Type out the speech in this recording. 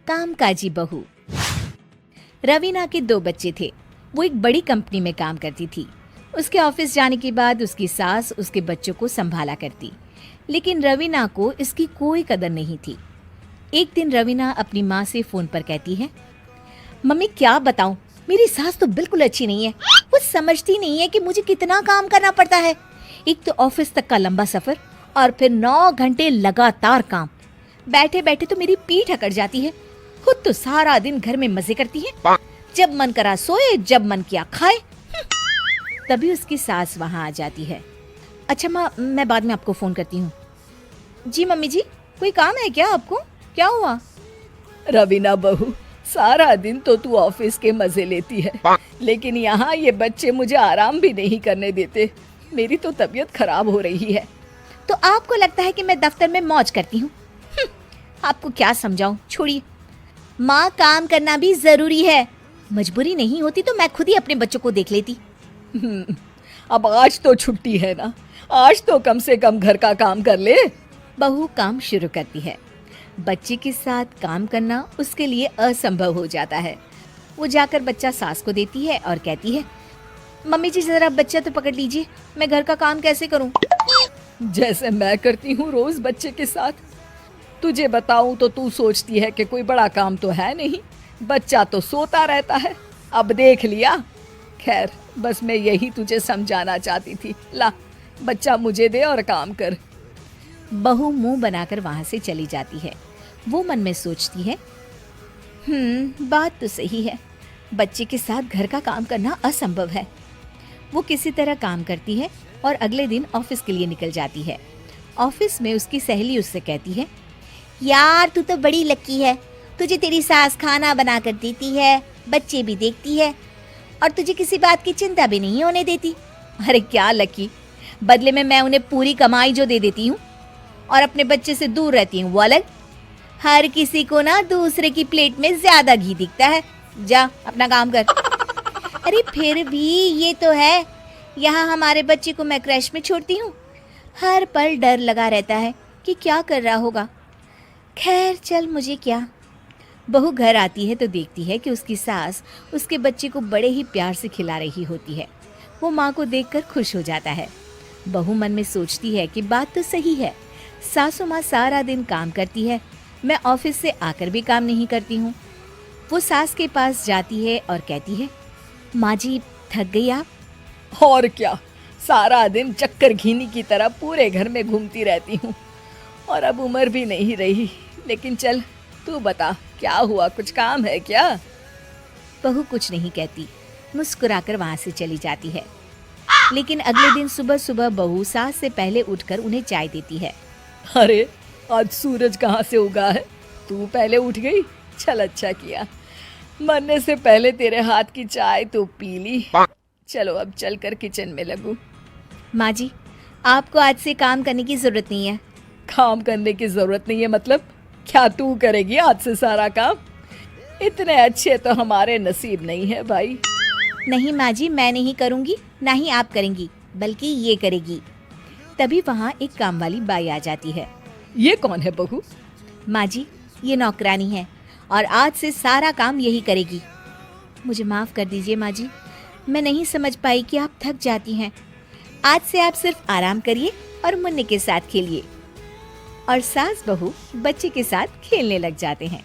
कामकाजी बहू। रवीना के 2 बच्चे थे। वो एक बड़ी कंपनी में काम करती थी। उसके ऑफिस जाने के बाद उसकी सास उसके बच्चों को संभाला करती, लेकिन रवीना को इसकी कोई कदर नहीं थी। एक दिन रवीना अपनी माँ से फोन पर कहती है, मम्मी क्या बताऊं, मेरी सास तो बिल्कुल अच्छी नहीं है। वो समझती नहीं है कि मुझे कितना काम करना पड़ता है। एक तो ऑफिस तक का लंबा सफर और फिर 9 घंटे लगातार काम। बैठे बैठे तो मेरी पीठ अकड़ जाती है। खुद तो सारा दिन घर में मजे करती है, जब मन करा सोए, जब मन किया खाए। तभी उसकी सास वहाँ आ जाती है। अच्छा माँ, मैं बाद में आपको फोन करती हूँ। जी मम्मी जी, कोई काम है क्या आपको? क्या हुआ? रवीना बहू, सारा दिन तो तू ऑफिस के मजे लेती है, लेकिन यहाँ ये बच्चे मुझे आराम भी नहीं करने देते। मेरी तो तबीयत खराब हो रही है। तो आपको लगता है कि मैं दफ्तर में मौज करती हूँ? आपको क्या समझाऊं, छोड़िए। माँ, काम करना भी जरूरी है। मजबूरी नहीं होती तो मैं खुद ही अपने बच्चों को देख लेती। अब आज तो छुट्टी है ना, आज तो कम से कम घर का काम कर ले। बहू काम शुरू करती है। बच्चे के साथ काम करना उसके लिए असंभव हो जाता है। वो जाकर बच्चा सास को देती है और कहती है, मम्मी जी जरा बच्चा तो पकड़ लीजिए, मैं घर का काम कैसे करूं? जैसे मैं करती हूँ रोज बच्चे के साथ। तुझे बताऊं तो तू सोचती है कि कोई बड़ा काम तो है नहीं, बच्चा तो सोता रहता है। अब देख लिया। खैर, बस मैं यही तुझे समझाना चाहती थी। ला, बच्चा मुझे दे और काम कर। बहू मुंह बनाकर वहां से चली जाती है। वो मन में सोचती है, बात तो सही है, बच्चे के साथ घर का काम करना असंभव है। वो किसी तरह काम करती है और अगले दिन ऑफिस के लिए निकल जाती है। ऑफिस में उसकी सहेली उससे कहती है, यार तू तो बड़ी लकी है, तुझे तेरी सास खाना बना कर देती है, बच्चे भी देखती है और तुझे किसी बात की चिंता भी नहीं होने देती। अरे क्या लकी, बदले में मैं उन्हें पूरी कमाई जो दे देती हूँ और अपने बच्चे से दूर रहती हूँ वो अलग। हर किसी को ना दूसरे की प्लेट में ज्यादा घी दिखता है। जा अपना काम कर। अरे फिर भी ये तो है, यहाँ हमारे बच्चे को मैं क्रैश में छोड़ती हूँ, हर पल डर लगा रहता है कि क्या कर रहा होगा। खैर चल, मुझे क्या। बहू घर आती है तो देखती है कि उसकी सास उसके बच्चे को बड़े ही प्यार से खिला रही होती है। वो माँ को देखकर खुश हो जाता है। बहू मन में सोचती है कि बात तो सही है, सासू माँ सारा दिन काम करती है, मैं ऑफिस से आकर भी काम नहीं करती हूँ। वो सास के पास जाती है और कहती है, माँ जी थक गई आप? और क्या, सारा दिन चक्कर घीनी की तरह पूरे घर में घूमती रहती हूँ और अब उम्र भी नहीं रही। लेकिन चल तू बता, क्या हुआ, कुछ काम है क्या? बहू कुछ नहीं कहती, मुस्कुराकर वहां से चली जाती है। लेकिन अगले दिन सुबह सुबह बहू सास से पहले उठकर उन्हें चाय देती है। अरे आज सूरज कहाँ से उगा है, तू पहले उठ गई। चल अच्छा किया, मरने से पहले तेरे हाथ की चाय तो पी ली। चलो अब चलकर किचन में लगूं। माँ जी, आपको आज से काम करने की जरूरत नहीं है। काम करने की जरूरत नहीं है मतलब? क्या तू करेगी आज से सारा काम? इतने अच्छे तो हमारे नसीब नहीं है भाई। नहीं माँ जी, मैं नहीं करूँगी, ना ही आप करेंगी, बल्कि ये करेगी। तभी वहाँ एक काम वाली बाई आ जाती है। ये कौन है बहू? माँ जी, ये नौकरानी है और आज से सारा काम यही करेगी। मुझे माफ़ कर दीजिए माँ जी, मैं नहीं समझ पाई कि आप थक जाती हैं। आज से आप सिर्फ आराम करिए और मुन्ने के साथ खेलिए। और सास बहू बच्चे के साथ खेलने लग जाते हैं।